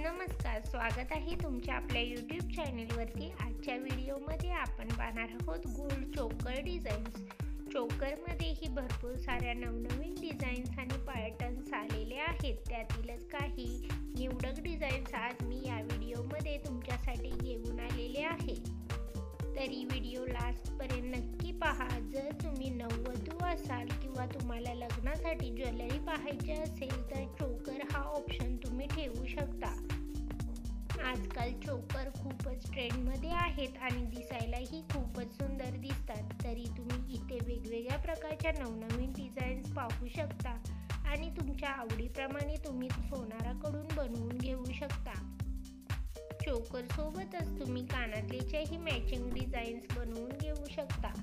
नमस्कार, स्वागत आहे तुमच्या आपल्या यूट्यूब चॅनलवरती। आजच्या व्हिडिओमध्ये आपण पाहणार आहोत गोल्ड चोकर डिझाईन्स। चोकरमध्येही भरपूर साऱ्या नवनवीन डिझाईन्स आणि पॅटर्न्स आलेले आहेत। त्यातीलच काही निवडक डिझाईन्स आज मी या व्हिडिओमध्ये तुमच्यासाठी घेऊन आलेले आहे। तरी व्हिडिओ लास्टपर्यंत नक्की पहा। जर तुम्ही नववधू असाल किंवा तुम्हाला लग्नासाठी ज्वेलरी पाहायची असेल तर चोकर हा ऑप्शन तुम्ही ठेवू शकता। आजकाल चोकर खूपच ट्रेंडमध्ये आहेत आणि दिसायलाही खूपच सुंदर दिसतात। तरी तुम्ही इथे वेगवेगळ्या प्रकारच्या नवनवीन डिझाईन्स पाहू शकता आणि तुमच्या आवडीप्रमाणे तुम्ही सोनाराकडून बनवून घेऊ शकता। चोकर सोबतच तुम्ही कानातल्याच्याही मॅचिंग डिझाईन्स बनवून घेऊ शकता।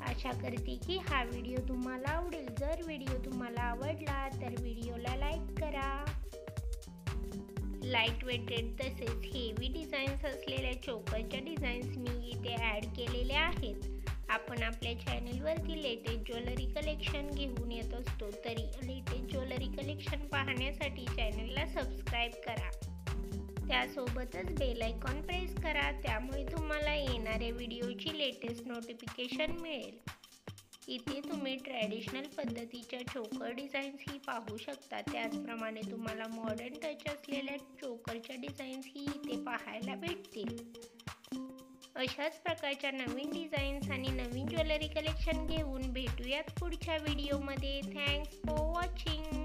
आशा करते की हा व्हिडिओ तुम्हाला आवडेल। जर व्हिडिओ तुम्हाला आवडला तर व्हिडिओला लाईक करा। लाईट वेटेड तसेच हेवी डिझाईन्स असलेल्या चोकरच्या डिझाईन्स मी इथे ॲड केलेल्या आहेत। आपण आपल्या चॅनलवरती लेटेस्ट ज्वेलरी कलेक्शन घेऊन येत असतो। तरी लेटेस्ट ज्वेलरी कलेक्शन पाहण्यासाठी चॅनलला सबस्क्राईब करा। त्यासोबतच बेल आयकॉन प्रेस करा, त्यामुळे तुम्हाला येणाऱ्या व्हिडिओची लेटेस्ट नोटिफिकेशन मिळेल। इथे तुम्ही ट्रॅडिशनल पद्धतीच्या चोकर डिझाईन्सही पाहू शकता। त्याचप्रमाणे तुम्हाला मॉडर्न टच असलेल्या चोकरच्या डिझाईन्सही इथे पाहायला भेटतील। अशाच प्रकारच्या नवीन डिझाईन्स आणि नवीन ज्वेलरी कलेक्शन घेऊन भेटूयात पुढच्या व्हिडिओमध्ये। Thanks for watching.